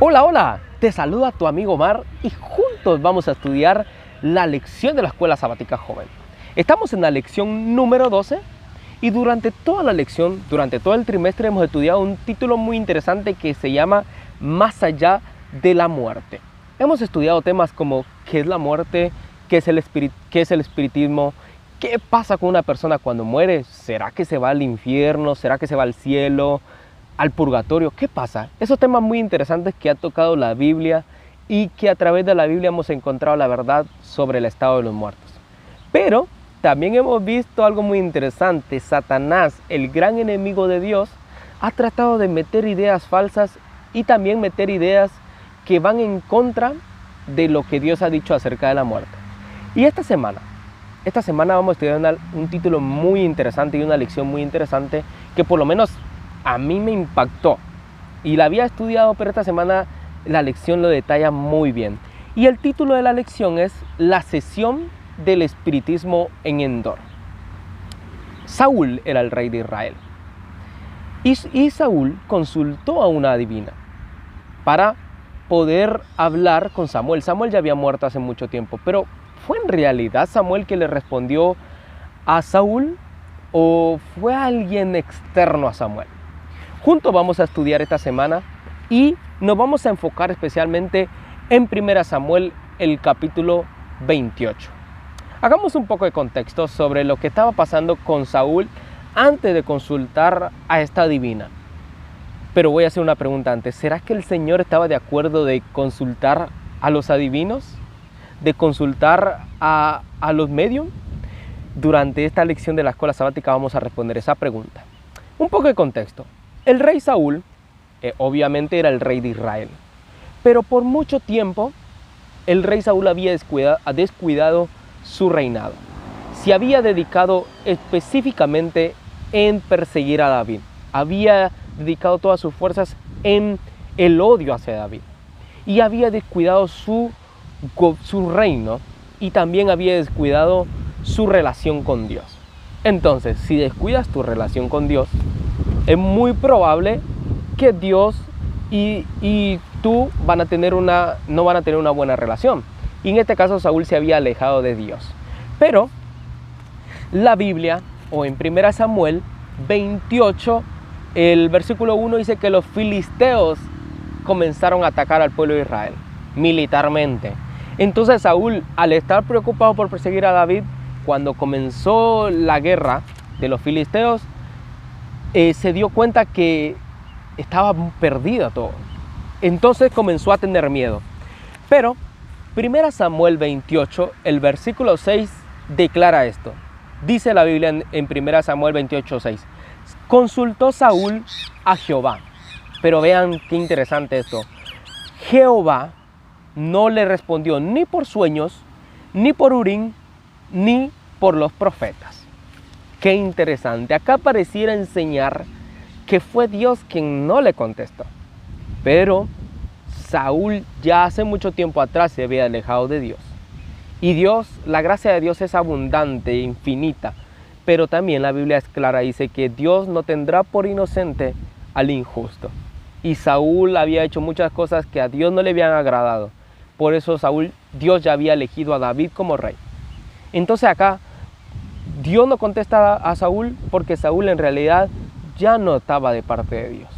Hola, hola, te saluda tu amigo Omar y juntos vamos a estudiar la lección de la Escuela Sabática Joven. Estamos en la lección número 12 y durante toda la lección, durante todo el trimestre hemos estudiado un título muy interesante que se llama Más allá de la muerte. Hemos estudiado temas como qué es la muerte, qué es el espiritismo, qué pasa con una persona cuando muere, ¿será que se va al infierno? ¿Será que se va al cielo? ¿Al purgatorio? ¿Qué pasa? Esos temas muy interesantes que ha tocado la Biblia y que a través de la Biblia hemos encontrado la verdad sobre el estado de los muertos. Pero también hemos visto algo muy interesante. Satanás, el gran enemigo de Dios, ha tratado de meter ideas falsas y también meter ideas que van en contra de lo que Dios ha dicho acerca de la muerte. Y esta semana vamos a estudiar un título muy interesante y una lección muy interesante que por lo menos a mí me impactó y la había estudiado, pero esta semana la lección lo detalla muy bien. Y el título de la lección es La sesión del espiritismo en Endor. Saúl era el rey de Israel y Saúl consultó a una adivina para poder hablar con Samuel. Samuel ya había muerto hace mucho tiempo, pero ¿fue en realidad Samuel que le respondió a Saúl o fue alguien externo a Samuel? Juntos vamos a estudiar esta semana y nos vamos a enfocar especialmente en 1 Samuel, el capítulo 28. Hagamos un poco de contexto sobre lo que estaba pasando con Saúl antes de consultar a esta adivina. Pero voy a hacer una pregunta antes. ¿Será que el Señor estaba de acuerdo de consultar a los adivinos? ¿De consultar a los medium? Durante esta lección de la Escuela Sabática vamos a responder esa pregunta. Un poco de contexto. El rey Saúl, obviamente era el rey de Israel, pero por mucho tiempo el rey Saúl había descuidado su reinado. Se había dedicado específicamente en perseguir a David. Había dedicado todas sus fuerzas en el odio hacia David. Y había descuidado su reino y también había descuidado su relación con Dios. Entonces, si descuidas tu relación con Dios, es muy probable que Dios y tú no van a tener una buena relación. Y en este caso Saúl se había alejado de Dios. Pero la Biblia, o en 1 Samuel 28, el versículo 1 dice que los filisteos comenzaron a atacar al pueblo de Israel militarmente. Entonces Saúl, al estar preocupado por perseguir a David, cuando comenzó la guerra de los filisteos, se dio cuenta que estaba perdido todo. Entonces comenzó a tener miedo. Pero 1 Samuel 28, el versículo 6 declara esto. Dice la Biblia en 1 Samuel 28, 6. Consultó Saúl a Jehová. Pero vean qué interesante esto. Jehová no le respondió ni por sueños, ni por Urim, ni por los profetas. Qué interesante. Acá pareciera enseñar que fue Dios quien no le contestó. Pero Saúl ya hace mucho tiempo atrás se había alejado de Dios. Y Dios, la gracia de Dios es abundante e infinita. Pero también la Biblia es clara, dice que Dios no tendrá por inocente al injusto. Y Saúl había hecho muchas cosas que a Dios no le habían agradado. Por eso Dios ya había elegido a David como rey. Entonces acá Dios no contesta a Saúl porque Saúl en realidad ya no estaba de parte de Dios.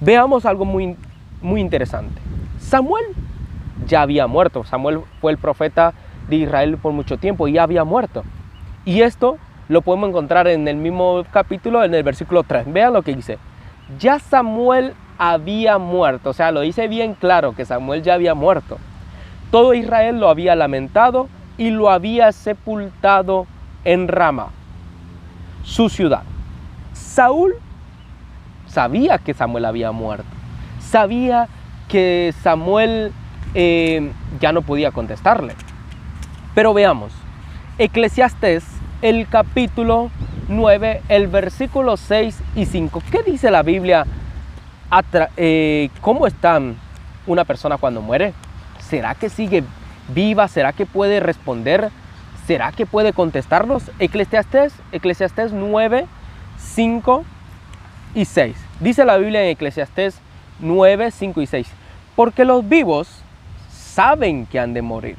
Veamos algo muy interesante. Samuel ya había muerto. Samuel fue el profeta de Israel por mucho tiempo y ya había muerto. Y esto lo podemos encontrar en el mismo capítulo, en el versículo 3. Vean lo que dice. Ya Samuel había muerto. O sea, lo dice bien claro que Samuel ya había muerto. Todo Israel lo había lamentado y lo había sepultado en Rama, su ciudad. Saúl sabía que Samuel había muerto. Sabía que Samuel ya no podía contestarle. Pero veamos, Eclesiastés, el capítulo 9, el versículo 6 y 5. ¿Qué dice la Biblia? ¿Cómo está una persona cuando muere? ¿Será que sigue viva? ¿Será que puede responder? ¿Será que puede contestarnos? Eclesiastés 9, 5 y 6. Dice la Biblia en Eclesiastés 9, 5 y 6. porque los vivos saben que han de morir,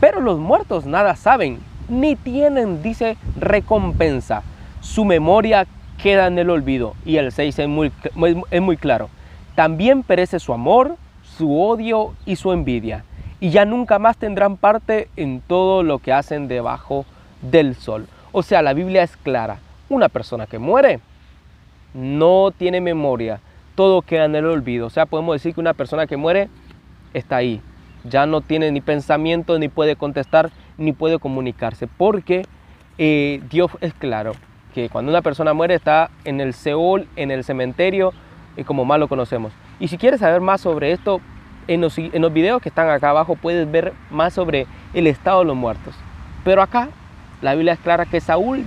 pero los muertos nada saben, ni tienen, dice, recompensa. Su memoria queda en el olvido. Y el 6 es muy claro. También perece su amor, su odio y su envidia, y ya nunca más tendrán parte en todo lo que hacen debajo del sol. O sea, la Biblia es clara. Una persona que muere no tiene memoria, todo queda en el olvido. O sea, podemos decir que una persona que muere está ahí, ya no tiene ni pensamiento, ni puede contestar, ni puede comunicarse, porque Dios es claro que cuando una persona muere está en el Seol, en el cementerio, como más lo conocemos. Y si quieres saber más sobre esto, en los videos que están acá abajo puedes ver más sobre el estado de los muertos. Pero acá la Biblia es clara que Samuel,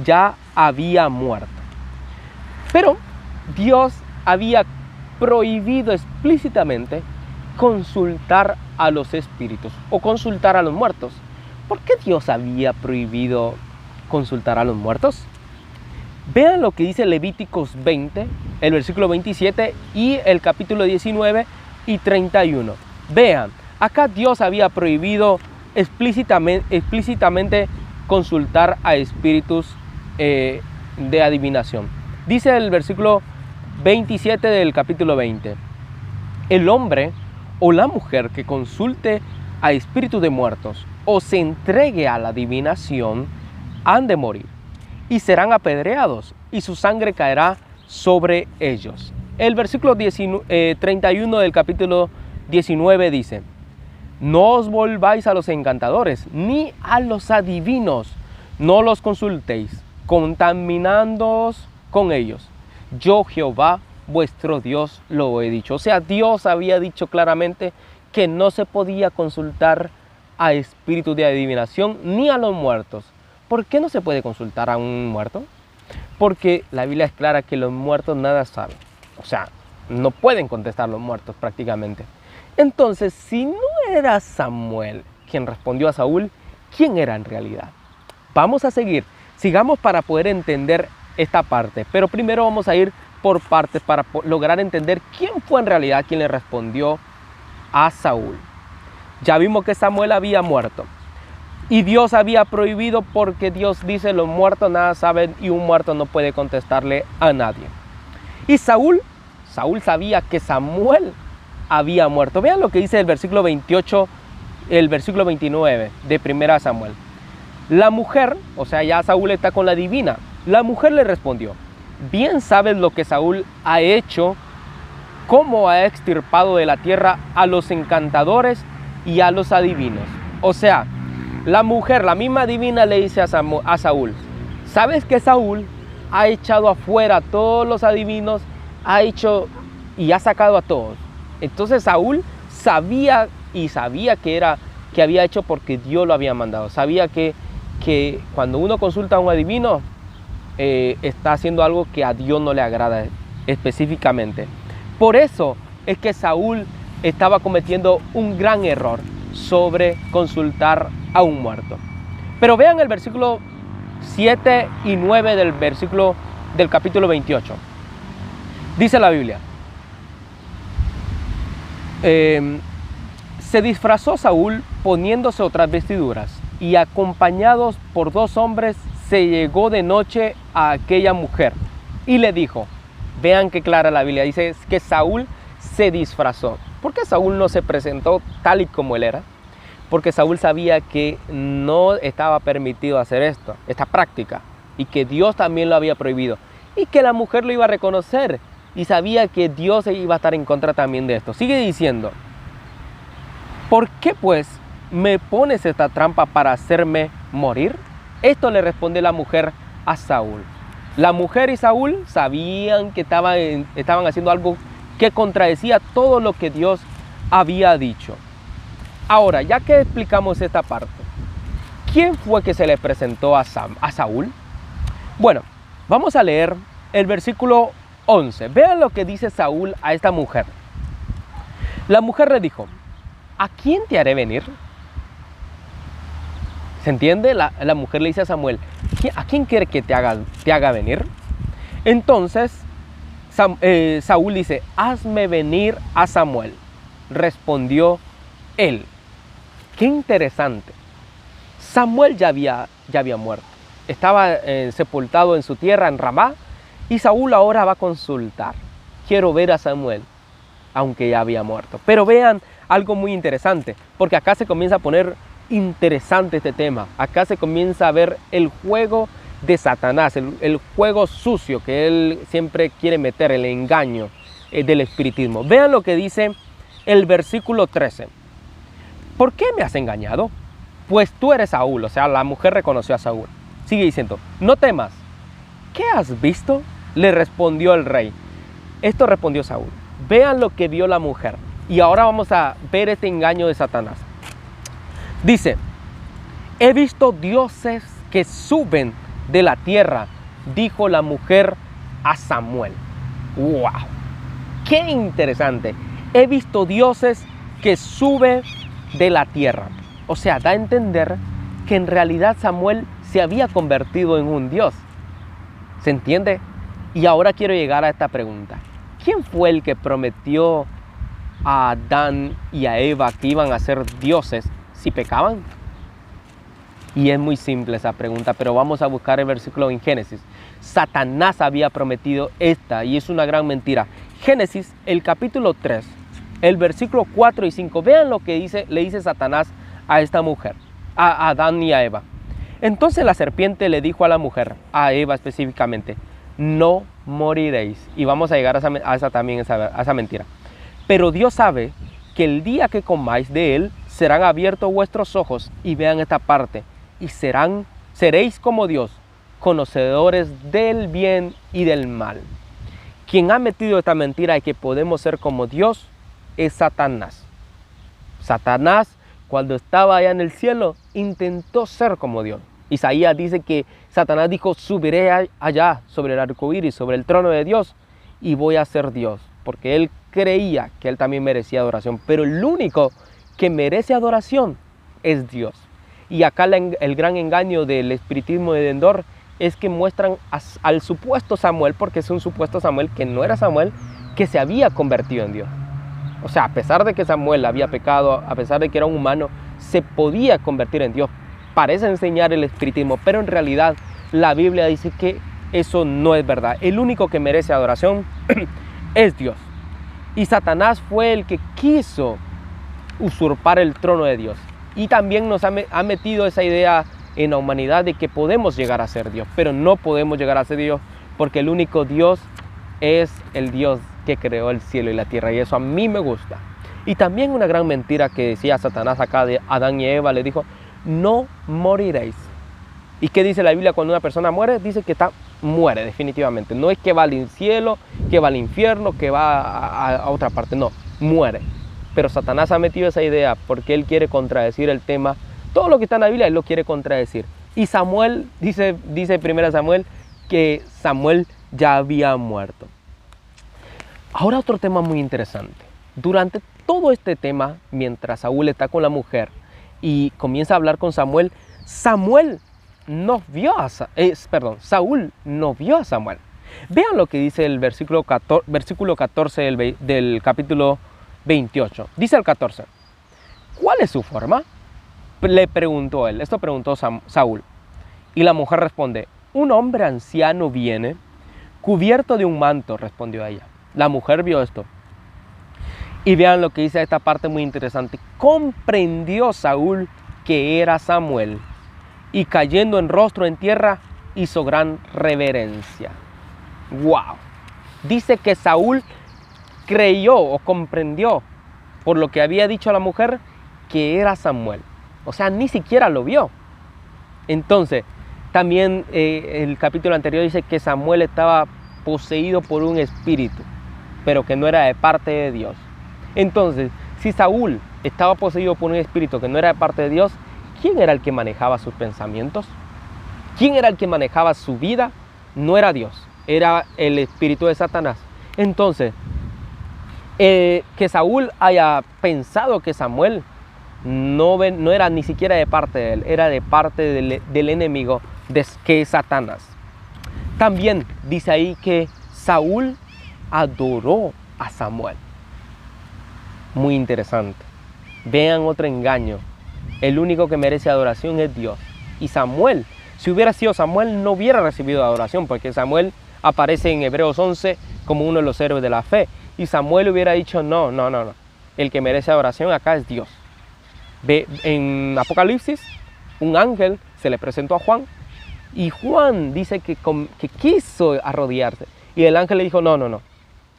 ya había muerto. Pero Dios había prohibido explícitamente consultar a los espíritus o consultar a los muertos. ¿Por qué Dios había prohibido consultar a los muertos? Vean lo que dice Levíticos 20, el versículo 27 y el capítulo 19 y 31. Vean, acá Dios había prohibido explícitamente consultar a espíritus de adivinación. Dice el versículo 27 del capítulo 20: el hombre o la mujer que consulte a espíritus de muertos o se entregue a la adivinación han de morir, y serán apedreados, y su sangre caerá sobre ellos. El versículo 31 del capítulo 19 dice: no os volváis a los encantadores, ni a los adivinos, no los consultéis, contaminándoos con ellos. Yo, Jehová, vuestro Dios, lo he dicho. O sea, Dios había dicho claramente que no se podía consultar a espíritus de adivinación ni a los muertos. ¿Por qué no se puede consultar a un muerto? Porque la Biblia es clara que los muertos nada saben. O sea, no pueden contestar los muertos prácticamente. Entonces, si no era Samuel quien respondió a Saúl, ¿quién era en realidad? Vamos a seguir. Sigamos para poder entender esta parte. Pero primero vamos a ir por partes para lograr entender quién fue en realidad quien le respondió a Saúl. Ya vimos que Samuel había muerto. Y Dios había prohibido porque Dios dice: los muertos nada saben y un muerto no puede contestarle a nadie. Y Saúl sabía que Samuel había muerto. Vean lo que dice el versículo 28, el versículo 29 de 1 Samuel. La mujer, o sea, ya Saúl está con la divina. La mujer le respondió: bien sabes lo que Saúl ha hecho, cómo ha extirpado de la tierra a los encantadores y a los adivinos. O sea, la mujer, la misma divina, le dice a Saúl: ¿sabes que Saúl ha echado afuera a todos los adivinos? Ha hecho y ha sacado a todos. Entonces Saúl sabía que había hecho porque Dios lo había mandado. Sabía que cuando uno consulta a un adivino, está haciendo algo que a Dios no le agrada específicamente. Por eso es que Saúl estaba cometiendo un gran error sobre consultar a un muerto. Pero vean el versículo 7 y 9 del capítulo 28. Dice la Biblia: se disfrazó Saúl poniéndose otras vestiduras, y acompañados por 2 hombres se llegó de noche a aquella mujer y le dijo. Vean qué clara la Biblia, dice que Saúl se disfrazó. ¿Por qué Saúl no se presentó tal y como él era? Porque Saúl sabía que no estaba permitido hacer esta práctica, y que Dios también lo había prohibido, y que la mujer lo iba a reconocer, y sabía que Dios iba a estar en contra también de esto. Sigue diciendo: ¿por qué pues me pones esta trampa para hacerme morir? Esto le responde la mujer a Saúl. La mujer y Saúl sabían que estaban haciendo algo que contradecía todo lo que Dios había dicho. Ahora, ya que explicamos esta parte, ¿quién fue que se le presentó a Saúl? Bueno, vamos a leer el versículo 11. Vean lo que dice Saúl a esta mujer. La mujer le dijo: ¿a quién te haré venir? ¿Se entiende? La mujer le dice a Samuel: ¿a quién quiere que te haga venir? Entonces Saúl dice, hazme venir a Samuel. Respondió él. Qué interesante. Samuel ya había muerto. Estaba sepultado en su tierra, en Ramá, y Saúl ahora va a consultar. Quiero ver a Samuel, aunque ya había muerto. Pero vean algo muy interesante, porque acá se comienza a poner interesante este tema. Acá se comienza a ver el juego de Satanás, el juego sucio que él siempre quiere meter, el engaño del espiritismo. Vean lo que dice el versículo 13. ¿Por qué me has engañado? Pues tú eres Saúl. O sea, la mujer reconoció a Saúl. Sigue diciendo, no temas. ¿Qué has visto? Le respondió el rey. Esto respondió Saúl. Vean lo que vio la mujer. Y ahora vamos a ver este engaño de Satanás. Dice, he visto dioses que suben de la tierra, dijo la mujer a Samuel. ¡Wow! ¡Qué interesante! He visto dioses que suben de la tierra. O sea, da a entender que en realidad Samuel se había convertido en un dios. ¿Se entiende? Y ahora quiero llegar a esta pregunta. ¿Quién fue el que prometió a Adán y a Eva que iban a ser dioses si pecaban? Y es muy simple esa pregunta, pero vamos a buscar el versículo en Génesis. Satanás había prometido esta y es una gran mentira. Génesis, el capítulo 3, el versículo 4 y 5. Vean lo que le dice Satanás a esta mujer, a Adán y a Eva. Entonces la serpiente le dijo a la mujer, a Eva específicamente, no moriréis. Y vamos a llegar a esa mentira. Pero Dios sabe que el día que comáis de él, serán abiertos vuestros ojos. Y vean esta parte. Y seréis como Dios, conocedores del bien y del mal. Quien ha metido esta mentira de que podemos ser como Dios es Satanás. Satanás, cuando estaba allá en el cielo, intentó ser como Dios. Isaías dice que Satanás dijo, subiré allá sobre el arco iris, sobre el trono de Dios, y voy a ser Dios. Porque él creía que él también merecía adoración. Pero el único que merece adoración es Dios. Y acá el gran engaño del espiritismo de Endor es que muestran al supuesto Samuel, porque es un supuesto Samuel que no era Samuel, que se había convertido en Dios. O sea, a pesar de que Samuel había pecado, a pesar de que era un humano, se podía convertir en Dios. Parece enseñar el espiritismo, pero en realidad la Biblia dice que eso no es verdad. El único que merece adoración es Dios. Y Satanás fue el que quiso usurpar el trono de Dios. Y también nos ha metido esa idea en la humanidad de que podemos llegar a ser Dios, pero no podemos llegar a ser Dios porque el único Dios es el Dios que creó el cielo y la tierra, y eso a mí me gusta. Y también una gran mentira que decía Satanás acá de Adán y Eva, le dijo, no moriréis. ¿Y qué dice la Biblia cuando una persona muere? Dice que muere definitivamente. No es que va al cielo, que va al infierno, que va a otra parte, no, muere. Pero Satanás ha metido esa idea porque él quiere contradecir el tema. Todo lo que está en la Biblia él lo quiere contradecir. Y Samuel, dice 1 Samuel, que Samuel ya había muerto. Ahora otro tema muy interesante. Durante todo este tema, mientras Saúl está con la mujer y comienza a hablar con Samuel, Saúl no vio a Samuel. Vean lo que dice el versículo 14 del capítulo 28. Dice el 14. ¿Cuál es su forma? Le preguntó él. Esto preguntó Saúl. Y la mujer responde, un hombre anciano viene, cubierto de un manto, respondió ella. La mujer vio esto. Y vean lo que dice esta parte muy interesante. Comprendió Saúl que era Samuel. Y cayendo en rostro en tierra, hizo gran reverencia. ¡Wow! Dice que Saúl creyó o comprendió por lo que había dicho a la mujer que era Samuel. O sea, ni siquiera lo vio. Entonces, también el capítulo anterior dice que Samuel estaba poseído por un espíritu, pero que no era de parte de Dios. Entonces, si Saúl estaba poseído por un espíritu que no era de parte de Dios, ¿quién era el que manejaba sus pensamientos? ¿Quién era el que manejaba su vida? No era Dios, era el espíritu de Satanás. Entonces, que Saúl haya pensado que Samuel no era ni siquiera de parte de él, era de parte del enemigo, que es Satanás. También dice ahí que Saúl adoró a Samuel. Muy interesante. Vean otro engaño. El único que merece adoración es Dios. Y Samuel, si hubiera sido Samuel, no hubiera recibido adoración, porque Samuel aparece en Hebreos 11 como uno de los héroes de la fe. Y Samuel hubiera dicho, no. El que merece adoración acá es Dios. Ve, en Apocalipsis, un ángel se le presentó a Juan. Y Juan dice que quiso arrodillarse. Y el ángel le dijo, no.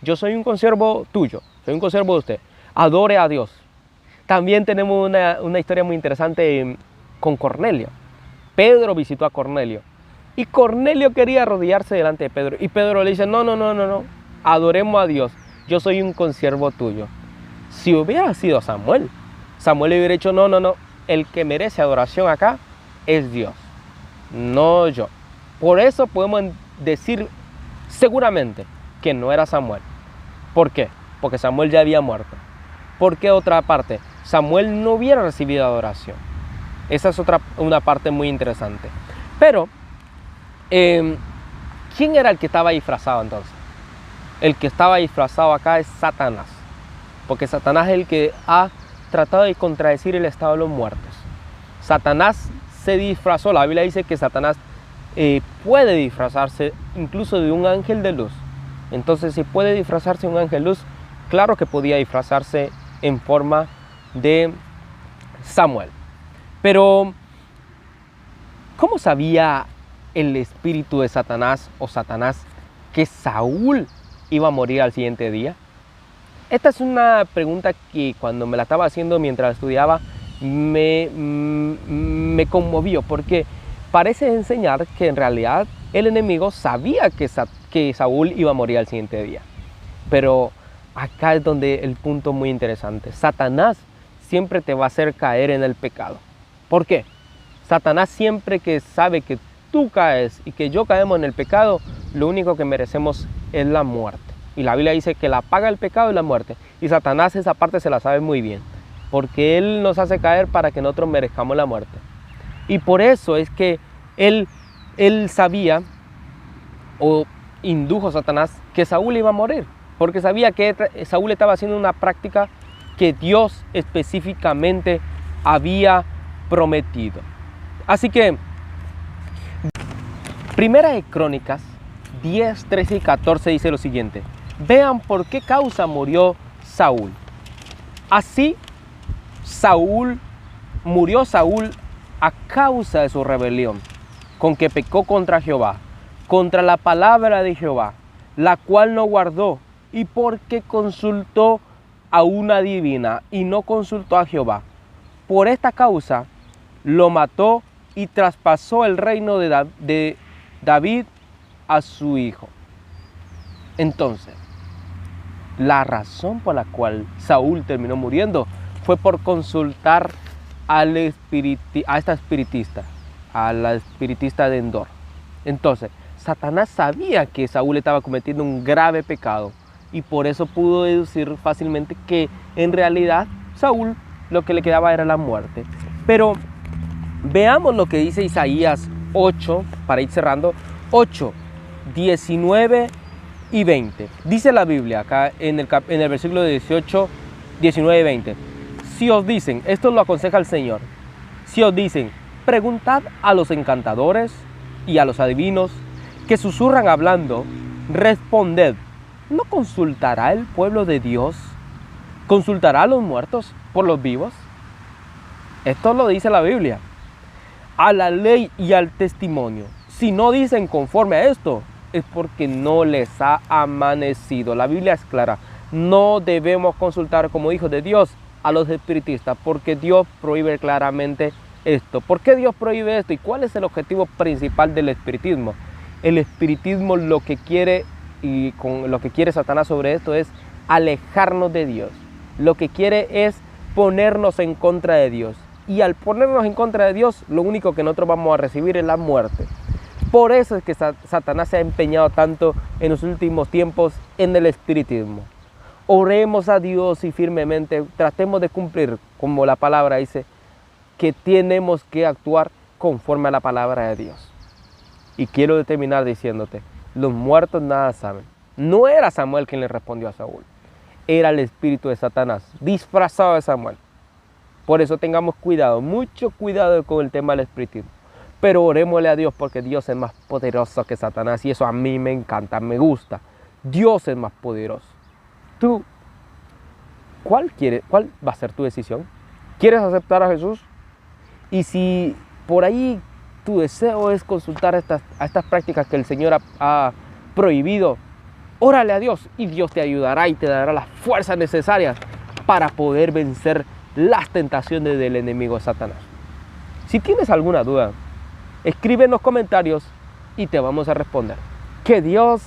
Yo soy un consiervo tuyo, soy un consiervo de usted. Adore a Dios. También tenemos una historia muy interesante con Cornelio. Pedro visitó a Cornelio. Y Cornelio quería arrodillarse delante de Pedro. Y Pedro le dice, no. Adoremos a Dios. Yo soy un consiervo tuyo. Si hubiera sido Samuel, Samuel le hubiera dicho, no. El que merece adoración acá es Dios, no yo. Por eso podemos decir seguramente que no era Samuel. ¿Por qué? Porque Samuel ya había muerto. ¿Por qué otra parte? Samuel no hubiera recibido adoración. Esa es una parte muy interesante. Pero, ¿quién era el que estaba disfrazado entonces? El que estaba disfrazado acá es Satanás. Porque Satanás es el que ha tratado de contradecir el estado de los muertos. Satanás se disfrazó. La Biblia dice que Satanás puede disfrazarse incluso de un ángel de luz. Entonces, si puede disfrazarse de un ángel de luz, claro que podía disfrazarse en forma de Samuel. Pero, ¿cómo sabía el espíritu de Satanás o Satanás que Saúl iba a morir al siguiente día? Esta es una pregunta que cuando me la estaba haciendo mientras estudiaba me conmovió, porque parece enseñar que en realidad el enemigo sabía que Saúl iba a morir al siguiente día. Pero acá es donde el punto muy interesante. Satanás siempre te va a hacer caer en el pecado. ¿Por qué? Satanás siempre que sabe que tú caes y que yo caemos en el pecado, lo único que merecemos es la muerte. Y la Biblia dice que la paga el pecado y la muerte. Y Satanás esa parte se la sabe muy bien, porque él nos hace caer para que nosotros merezcamos la muerte. Y por eso es que él sabía, o indujo a Satanás, que Saúl iba a morir, porque sabía que Saúl estaba haciendo una práctica que Dios específicamente había prometido. Así que, Primera de Crónicas 10, 13 y 14 dice lo siguiente: vean por qué causa murió Saúl. Así murió Saúl a causa de su rebelión, con que pecó contra Jehová, contra la palabra de Jehová, la cual no guardó, y porque consultó a una divina y no consultó a Jehová. Por esta causa lo mató y traspasó el reino de David a su hijo. Entonces, la razón por la cual Saúl terminó muriendo fue por consultar a esta espiritista, a la espiritista de Endor. Entonces, Satanás sabía que Saúl estaba cometiendo un grave pecado y por eso pudo deducir fácilmente que en realidad Saúl lo que le quedaba era la muerte. Pero veamos lo que dice Isaías 8, para ir cerrando, 8, 19 y 20. Dice la Biblia acá en el versículo 18, 19 y 20. Si os dicen, esto lo aconseja el Señor, si os dicen, preguntad a los encantadores y a los adivinos que susurran hablando, responded, ¿no consultará el pueblo de Dios? ¿Consultará a los muertos por los vivos? Esto lo dice la Biblia. A la ley y al testimonio. Si no dicen conforme a esto, es porque no les ha amanecido. La Biblia es clara. No debemos consultar como hijos de Dios a los espiritistas, porque Dios prohíbe claramente esto. ¿Por qué Dios prohíbe esto? ¿Y cuál es el objetivo principal del espiritismo? El espiritismo lo que quiere, y con lo que quiere Satanás sobre esto, es alejarnos de Dios. Lo que quiere es ponernos en contra de Dios. Y al ponernos en contra de Dios, lo único que nosotros vamos a recibir es la muerte. Por eso es que Satanás se ha empeñado tanto en los últimos tiempos en el espiritismo. Oremos a Dios y firmemente tratemos de cumplir, como la palabra dice, que tenemos que actuar conforme a la palabra de Dios. Y quiero terminar diciéndote, los muertos nada saben. No era Samuel quien le respondió a Saúl. Era el espíritu de Satanás, disfrazado de Samuel. Por eso tengamos cuidado, mucho cuidado con el tema del espiritismo. Pero orémosle a Dios porque Dios es más poderoso que Satanás y eso a mí me encanta, me gusta. Dios es más poderoso. Tú, ¿cuál va a ser tu decisión? ¿Quieres aceptar a Jesús? Y si por ahí tu deseo es consultar a estas prácticas que el Señor ha prohibido, órale a Dios y Dios te ayudará y te dará las fuerzas necesarias para poder vencer las tentaciones del enemigo Satanás. Si tienes alguna duda, escribe en los comentarios y te vamos a responder. Que Dios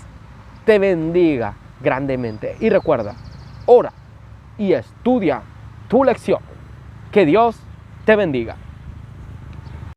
te bendiga grandemente. Y recuerda, ora y estudia tu lección. Que Dios te bendiga.